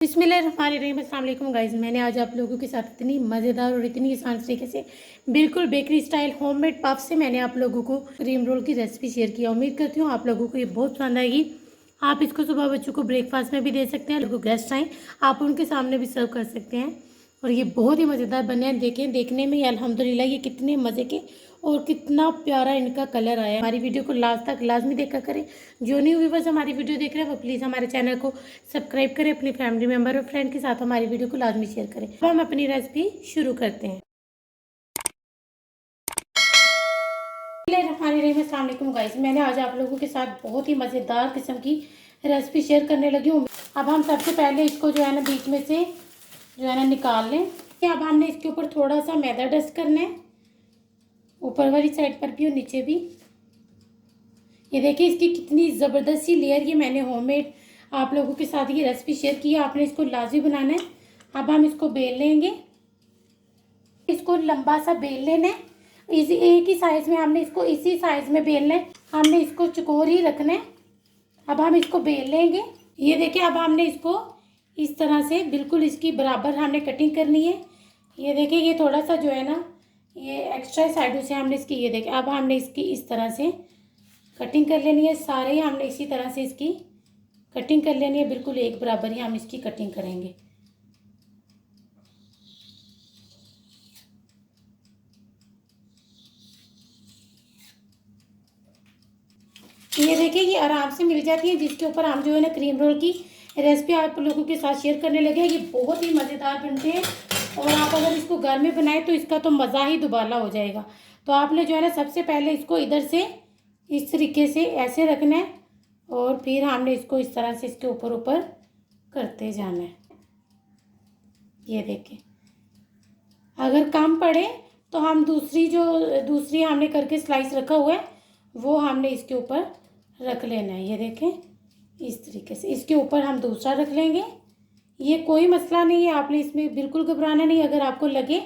बिस्मिल्लाहिर्रहमानिर्रहीम। अस्सलाम वालेकुम गाइस। मैंने आज आप लोगों के साथ इतनी मज़ेदार और इतनी आसान तरीके से बिल्कुल बेकरी स्टाइल होममेड पफ से मैंने आप लोगों को क्रीम रोल की रेसिपी शेयर की। उम्मीद करती हूँ आप लोगों को ये बहुत पसंद आएगी। आप इसको सुबह बच्चों को ब्रेकफास्ट में भी दे सकते हैं। लोगों गेस्ट आएँ आप उनके सामने भी सर्व कर सकते हैं और ये बहुत ही मज़ेदार बने हैं। देखें, देखने में ही अल्हम्दुलिल्लाह ये कितने मज़े के और कितना प्यारा इनका कलर आया है। हमारी वीडियो को लास्ट तक लाजमी देखा करें। जो न्यू व्यूवर्स हमारी वीडियो देख रहे हैं वो प्लीज़ हमारे चैनल को सब्सक्राइब करें, अपनी फैमिली मेम्बर और फ्रेंड के साथ हमारी वीडियो को लाजमी शेयर करें। अब हम अपनी रेसिपी शुरू करते हैं। अस्सलाम वालेकुम गाइस। मैंने आज आप लोगों के साथ बहुत ही मज़ेदार किस्म की रेसिपी शेयर करने लगी हूँ। अब हम सबसे पहले इसको जो है ना बीच में से जो है ना निकाल लें। अब हमने इसके ऊपर थोड़ा सा मैदा डस्ट करना है, ऊपर वाली साइड पर भी और नीचे भी। ये देखिए इसकी कितनी ज़बरदस्त सी लेयर। ये मैंने होममेड आप लोगों के साथ ये रेसिपी शेयर की है। आपने इसको लाजमी बनाना है। अब हम इसको बेल लेंगे, इसको लंबा सा बेल लेना है। इसी एक ही साइज़ में हमने इसको इसी साइज़ में बेलना है। हमने इसको चकोर ही रखना है। अब हम इसको बेल लेंगे। ये देखिए अब हमने इसको इस तरह से बिल्कुल इसकी बराबर हमने कटिंग करनी है। ये देखिए ये थोड़ा सा जो है ना ये एक्स्ट्रा साइडों से हमने इसकी ये देखिए अब हमने इसकी इस तरह से कटिंग कर लेनी है। सारे ही हमने इसी तरह से इसकी कटिंग कर लेनी है। बिल्कुल एक बराबर ही हम इसकी कटिंग करेंगे। ये देखिए ये आराम से मिल जाती है, जिसके ऊपर हम जो है ना क्रीम रोल की रेसिपी आप लोगों के साथ शेयर करने लगे हैं। ये बहुत ही मज़ेदार बनते हैं और आप अगर इसको घर में बनाएं तो इसका तो मज़ा ही दुबाला हो जाएगा। तो आपने जो है ना सबसे पहले इसको इधर से इस तरीके से ऐसे रखना है और फिर हमने इसको इस तरह से इसके ऊपर ऊपर करते जाना है। ये देखें, अगर कम पड़े तो हम दूसरी हमने करके स्लाइस रखा हुआ है वो हमने इसके ऊपर रख लेना है। ये देखें इस तरीके से इसके ऊपर हम दूसरा रख लेंगे। ये कोई मसला नहीं है, आपने इसमें बिल्कुल घबराना नहीं। अगर आपको लगे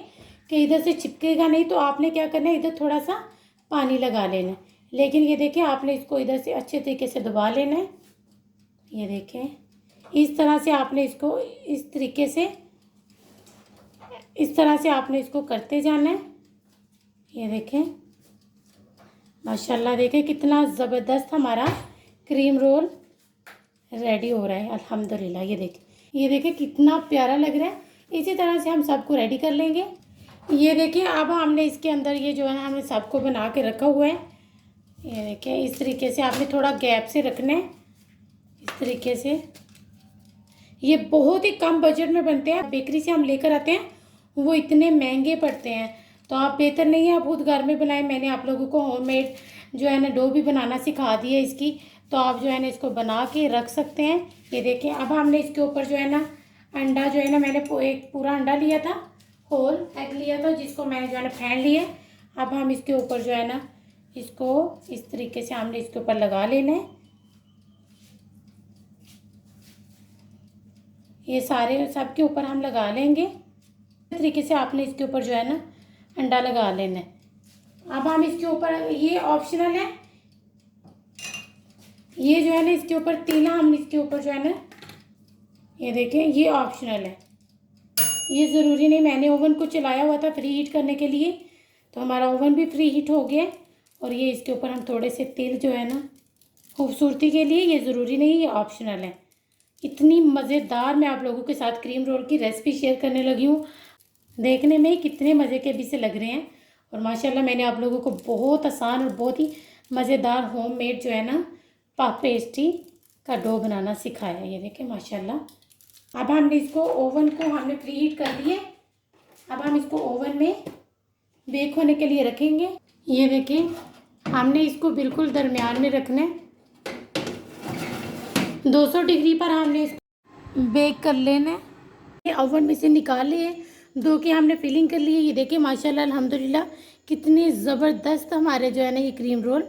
कि इधर से चिपकेगा नहीं तो आपने क्या करना है, इधर थोड़ा सा पानी लगा लेना है। लेकिन ये देखें आपने इसको इधर से अच्छे तरीके से दबा लेना है। ये देखें इस तरह से आपने इसको इस तरीके से इस तरह से आपने इसको करते जाना है। ये देखें माशाल्लाह, देखें कितना ज़बरदस्त हमारा क्रीम रोल रेडी हो रहा है अल्हम्दुलिल्लाह। ये देखें कितना प्यारा लग रहा है। इसी तरह से हम सबको रेडी कर लेंगे। ये देखिए अब हमने इसके अंदर ये जो है ना हमने सबको बना के रखा हुआ है। ये देखें इस तरीके से आपने थोड़ा गैप से रखना है। इस तरीके से ये बहुत ही कम बजट में बनते हैं। बेकरी से हम लेकर आते हैं वो इतने महंगे पड़ते हैं, तो आप बेहतर नहीं है आप खुद घर में बनाएं। मैंने आप लोगों को होममेड जो है ना डो भी बनाना सिखा दी है इसकी, तो आप जो है ना इसको बना के रख सकते हैं। ये देखें अब हमने इसके ऊपर जो है ना अंडा जो है ना मैंने एक पूरा अंडा लिया था, होल एग लिया था, जिसको मैंने जो है ना फेंट लिया। अब हम इसके ऊपर जो है ना इसको इस तरीके से हमने इसके ऊपर लगा लेना है। ये सारे सब के ऊपर हम लगा लेंगे। इस तरीके से आपने इसके ऊपर जो है ना अंडा लगा लेना है। अब हम इसके ऊपर ये ऑप्शनल है, ये जो है ना इसके ऊपर तीला हम इसके ऊपर जो है ना ये देखें ये ऑप्शनल है, ये ज़रूरी नहीं। मैंने ओवन को चलाया हुआ था फ्री हीट करने के लिए, तो हमारा ओवन भी फ्री हीट हो गया। और ये इसके ऊपर हम थोड़े से तिल जो है ना खूबसूरती के लिए, ये ज़रूरी नहीं, ये ऑप्शनल है। इतनी मज़ेदार मैं आप लोगों के साथ क्रीम रोल की रेसिपी शेयर करने लगी हूँ। देखने में कितने मज़े के भी से लग रहे हैं और माशाल्लाह मैंने आप लोगों को बहुत आसान और बहुत ही मज़ेदार होममेड जो है ना पफ पेस्ट्री का डो बनाना सिखाया। ये देखें माशाल्लाह। अब हमने इसको ओवन को हमने प्री हीट कर दिए। अब हम इसको ओवन में बेक होने के लिए रखेंगे। ये देखें हमने इसको बिल्कुल दरमियान में रखना है। 200 डिग्री पर हमने इसको बेक कर लेना है। ओवन में से निकाल लिए, दो की हमने फिलिंग कर ली है। ये देखिए माशाल्लाह अल्हम्दुलिल्लाह कितने ज़बरदस्त हमारे जो है ना ये क्रीम रोल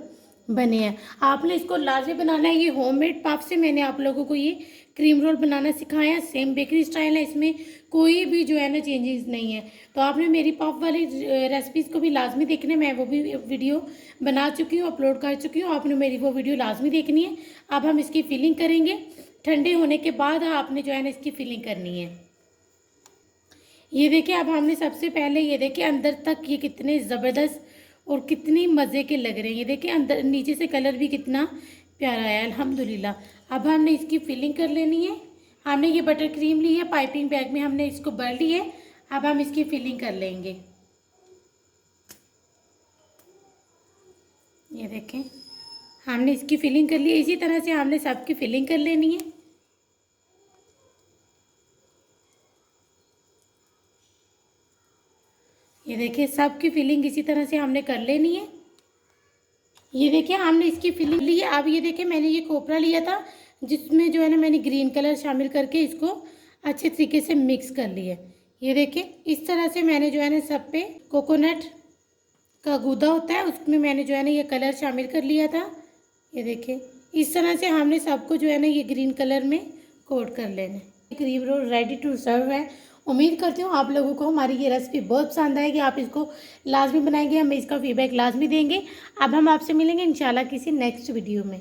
बने हैं। आपने इसको लाजमी बनाना है। ये होममेड पफ से मैंने आप लोगों को ये क्रीम रोल बनाना सिखाया। सेम बेकरी स्टाइल है, इसमें कोई भी जो है ना चेंजेस नहीं है। तो आपने मेरी पफ वाली रेसिपीज़ को भी लाजमी देखना है। मैं वो भी वीडियो बना चुकी हूँ, अपलोड कर चुकी हूँ। आपने मेरी वो वीडियो लाजमी देखनी है। अब हम इसकी फिलिंग करेंगे। ठंडे होने के बाद आपने जो है ना इसकी फिलिंग करनी है। ये देखिए, अब हमने सबसे पहले ये देखिए अंदर तक ये कितने ज़बरदस्त और कितनी मज़े के लग रहे हैं। ये देखिए अंदर नीचे से कलर भी कितना प्यारा है अल्हम्दुलिल्लाह। अब हमने इसकी फिलिंग कर लेनी है। हमने ये बटर क्रीम ली है, पाइपिंग बैग में हमने इसको भर ली है। अब हम इसकी फिलिंग कर लेंगे। ये देखें, हमने इसकी फिलिंग कर ली है। इसी तरह से हमने सबकी फिलिंग कर लेनी है। ये देखिए, सबकी फिलिंग इसी तरह से हमने कर लेनी है। ये देखिए, हमने इसकी फिलिंग ली है। अब ये देखिए, मैंने ये कोपरा लिया था जिसमें जो है ना मैंने ग्रीन कलर शामिल करके इसको अच्छे तरीके से मिक्स कर लिया है। ये देखिए, इस तरह से मैंने जो है ना सब पे कोकोनट का गूदा होता है उसमें मैंने जो है ना ये कलर शामिल कर लिया था। ये देखिए, इस तरह से हमने सबको जो है ना ये ग्रीन कलर में कोट कर लेना है। Cream roll ready to serve है। उम्मीद करती हूँ आप लोगों को हमारी ये रेसिपी बहुत पसंद आएगी। आप इसको लाजमी बनाएंगे, हमें इसका फीडबैक लाजमी देंगे। अब हम आपसे मिलेंगे इंशाल्लाह किसी नेक्स्ट वीडियो में।